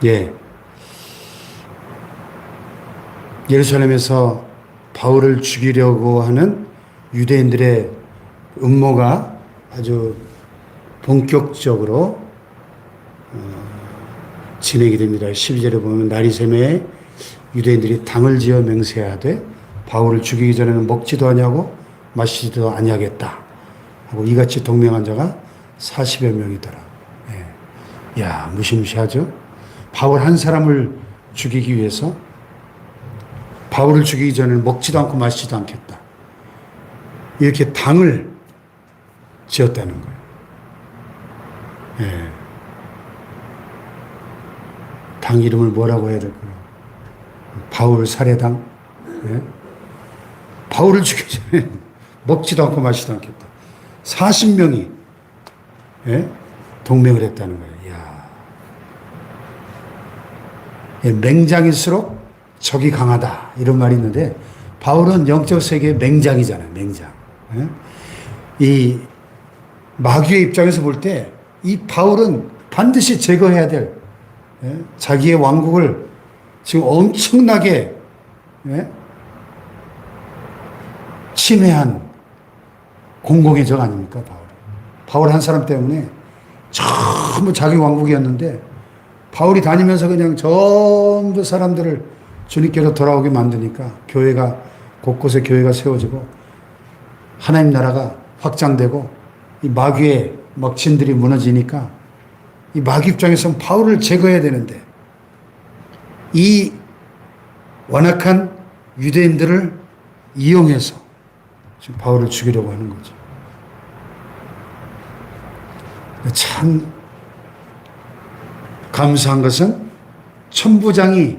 예. 예루살렘에서 바울을 죽이려고 하는 유대인들의 음모가 아주 본격적으로 진행이 됩니다. 12절에 보면 날이 새매에 유대인들이 당을 지어 맹세하되 바울을 죽이기 전에는 먹지도 아니하고 마시지도 아니하겠다 하고 이같이 동맹한 자가 40여 명이더라. 예. 야, 무시무시하죠? 바울 한 사람을 죽이기 위해서 바울을 죽이기 전에는 먹지도 않고 마시지도 않겠다. 이렇게 당을 지었다는 거예요. 예. 당 이름을 뭐라고 해야 될까요? 바울 살해당. 예? 바울을 죽이기 전에 먹지도 않고 마시지도 않겠다. 40명이 예? 동맹을 했다는 거예요. 이야. 예, 맹장일수록 적이 강하다 이런 말이 있는데 바울은 영적 세계의 맹장이잖아요. 맹장. 예? 이 마귀의 입장에서 볼 때 이 바울은 반드시 제거해야 될 예? 자기의 왕국을 지금 엄청나게 예? 침해한 공공의 적 아닙니까? 바울 한 사람 때문에 전부 자기 왕국이었는데 바울이 다니면서 그냥 전부 사람들을 주님께로 돌아오게 만드니까 교회가 곳곳에 교회가 세워지고 하나님 나라가 확장되고 이 마귀의 먹신들이 무너지니까 이 마귀 입장에서는 바울을 제거해야 되는데 이 완악한 유대인들을 이용해서 지금 바울을 죽이려고 하는 거죠. 참 감사한 것은 천부장이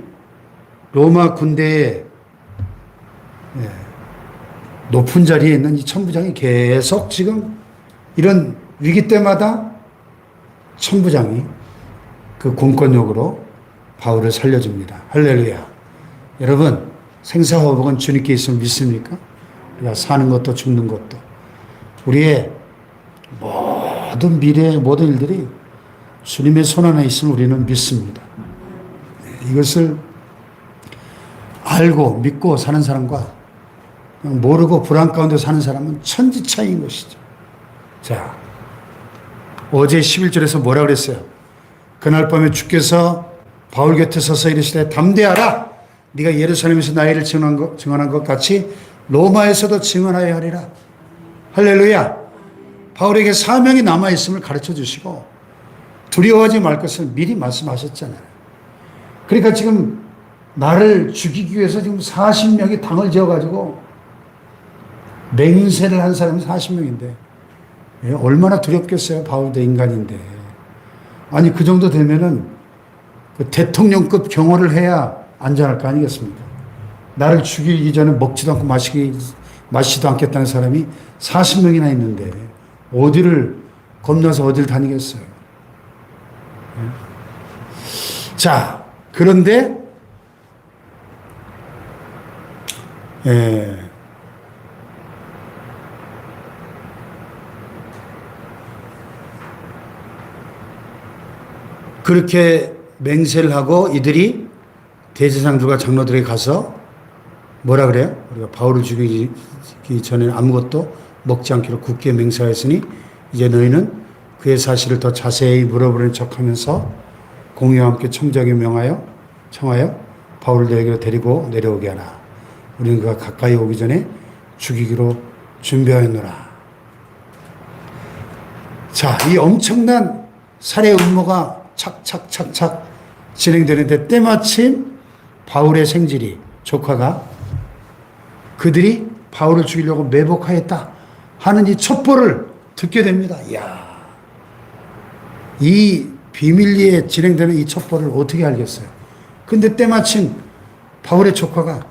로마 군대의 높은 자리에 있는 이 천부장이 계속 지금 이런 위기 때마다 천부장이 그 공권력으로 바울을 살려줍니다. 할렐루야. 여러분, 생사화복은 주님께 있으면 믿습니까? 우리가 사는 것도 죽는 것도. 우리의 모든 미래의 모든 일들이 주님의 손 안에 있으면 우리는 믿습니다. 이것을 알고 믿고 사는 사람과 모르고 불안 가운데 사는 사람은 천지 차이인 것이죠. 자, 어제 11절에서 뭐라 그랬어요? 그날 밤에 주께서 바울 곁에 서서 이르시되 담대하라. 네가 예루살렘에서 나의 일을 증언한 것 같이 로마에서도 증언하여야 하리라. 할렐루야. 바울에게 사명이 남아있음을 가르쳐 주시고 두려워하지 말 것을 미리 말씀하셨잖아요. 그러니까 지금 나를 죽이기 위해서 지금 40명이 당을 지어가지고 맹세를 한 사람이 40명인데 얼마나 두렵겠어요. 바울도 인간인데. 아니 그 정도 되면은 그 대통령급 경호를 해야 안전할 거 아니겠습니까? 나를 죽이기 전에 먹지도 않고 마시지도 않겠다는 사람이 40명이나 있는데 어디를 겁나서 어디를 다니겠어요. 자, 그런데 그렇게 맹세를 하고 이들이 대제사장들과 장로들에게 가서 뭐라 그래요? 우리가 바울을 죽이기 전에는 아무것도 먹지 않기로 굳게 맹세하였으니 이제 너희는 그의 사실을 더 자세히 물어보는 척하면서 공의와 함께 청장에 청하여 바울을 너희에게로 데리고 내려오게 하라. 우리는 그가 가까이 오기 전에 죽이기로 준비하였노라. 자, 이 엄청난 살해 음모가 착착착착 진행되는데 때마침 바울의 생질이 조카가 그들이 바울을 죽이려고 매복하였다 하는 이 첩보를 듣게 됩니다. 이야, 이 비밀리에 진행되는 이 첩보를 어떻게 알겠어요? 근데 때마침 바울의 조카가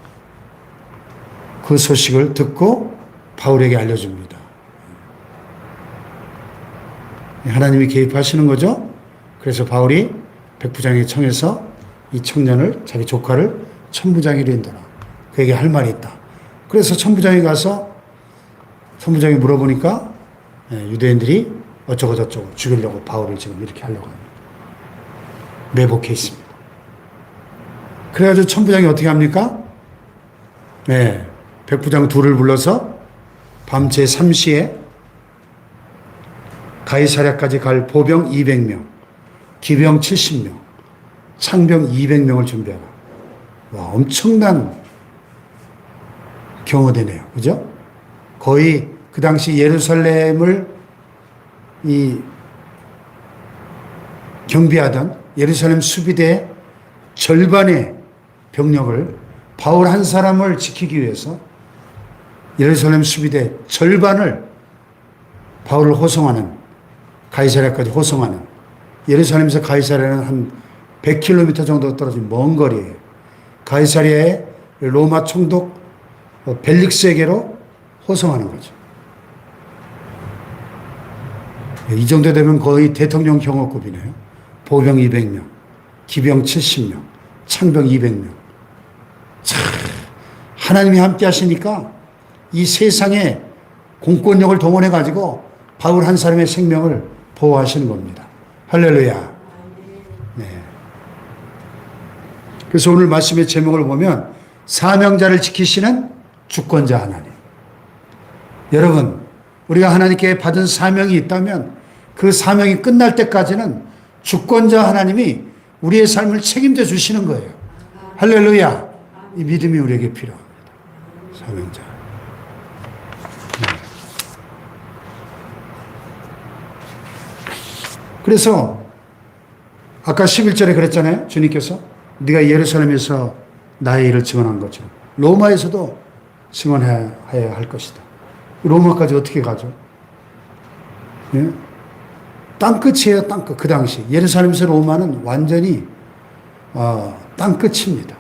그 소식을 듣고 바울에게 알려줍니다. 하나님이 개입하시는 거죠. 그래서 바울이 백부장에게 청해서 이 청년을 자기 조카를 천부장에게 인도라. 그에게 할 말이 있다. 그래서 천부장에 가서 천부장이 물어보니까 유대인들이 어쩌고저쩌고 죽이려고 바울을 지금 이렇게 하려고 합니다. 매복해 있습니다. 그래가지고 천부장이 어떻게 합니까? 네. 백부장 둘을 불러서 밤 제3시에 가이사랴까지 갈 보병 200명, 기병 70명, 창병 200명을 준비하라. 와, 엄청난 경호대네요. 그죠? 거의 그 당시 예루살렘을 경비하던 예루살렘 수비대 절반의 병력을 바울 한 사람을 지키기 위해서 예루살렘 수비대 절반을 바울을 호송하는, 가이사랴까지 호송하는, 예루살렘에서 가이사랴는 한 100km 정도 떨어진 먼 거리예요. 가이사랴의 로마 총독 벨릭스에게로 호송하는 거죠. 이 정도 되면 거의 대통령 경호급이네요. 보병 200명, 기병 70명, 창병 200명. 참, 하나님이 함께 하시니까 이 세상에 공권력을 동원해 가지고 바울 한 사람의 생명을 보호하시는 겁니다. 할렐루야. 네. 그래서 오늘 말씀의 제목을 보면 사명자를 지키시는 주권자 하나님. 여러분, 우리가 하나님께 받은 사명이 있다면 그 사명이 끝날 때까지는 주권자 하나님이 우리의 삶을 책임져 주시는 거예요. 할렐루야. 이 믿음이 우리에게 필요합니다. 사명자. 그래서 아까 11절에 그랬잖아요. 주님께서 네가 예루살렘에서 나의 일을 증언한 것처럼 로마에서도 증언해야 할 것이다. 로마까지 어떻게 가죠? 예? 땅끝이에요. 땅끝. 그 당시 예루살렘에서 로마는 완전히 땅끝입니다.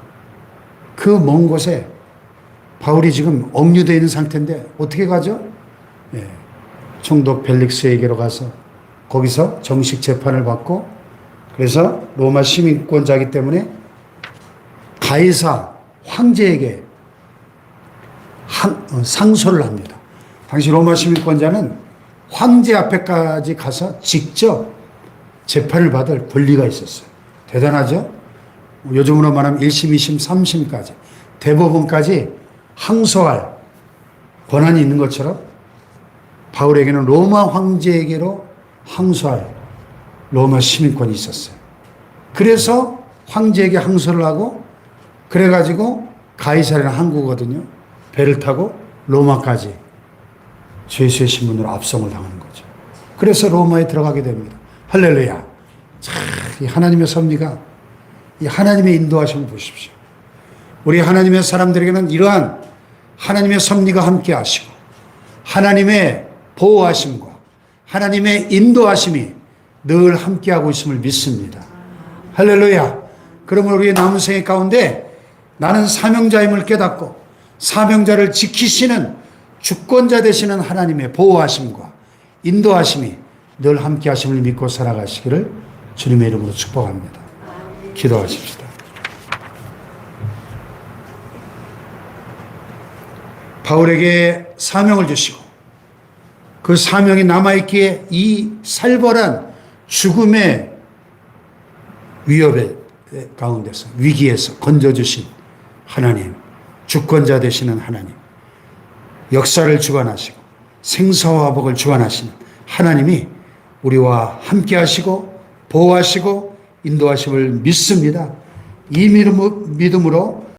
그 먼 곳에 바울이 지금 억류되어 있는 상태인데 어떻게 가죠? 예. 총독 벨릭스에게로 가서 거기서 정식 재판을 받고, 그래서 로마 시민권자이기 때문에 가이사 황제에게 상소를 합니다. 당시 로마 시민권자는 황제 앞에까지 가서 직접 재판을 받을 권리가 있었어요. 대단하죠? 요즘으로 말하면 1심, 2심, 3심까지 대법원까지 항소할 권한이 있는 것처럼 바울에게는 로마 황제에게로 항소할 로마 시민권이 있었어요. 그래서 황제에게 항소를 하고, 그래가지고 가이사랴는 항구거든요. 배를 타고 로마까지 죄수의 신분으로 압송을 당하는 거죠. 그래서 로마에 들어가게 됩니다. 할렐루야. 참, 이 하나님의 섭리가, 이 하나님의 인도하심을 보십시오. 우리 하나님의 사람들에게는 이러한 하나님의 섭리가 함께 하시고 하나님의 보호하심과 하나님의 인도하심이 늘 함께하고 있음을 믿습니다. 할렐루야. 그러면 우리의 남은 생애 가운데 나는 사명자임을 깨닫고 사명자를 지키시는 주권자 되시는 하나님의 보호하심과 인도하심이 늘 함께하심을 믿고 살아가시기를 주님의 이름으로 축복합니다. 기도하십시다. 바울에게 사명을 주시고 그 사명이 남아있기에 이 살벌한 죽음의 위협의 가운데서, 위기에서 건져주신 하나님, 주권자 되시는 하나님, 역사를 주관하시고 생사와 복을 주관하시는 하나님이 우리와 함께 하시고 보호하시고 인도하심을 믿습니다. 이 믿음으로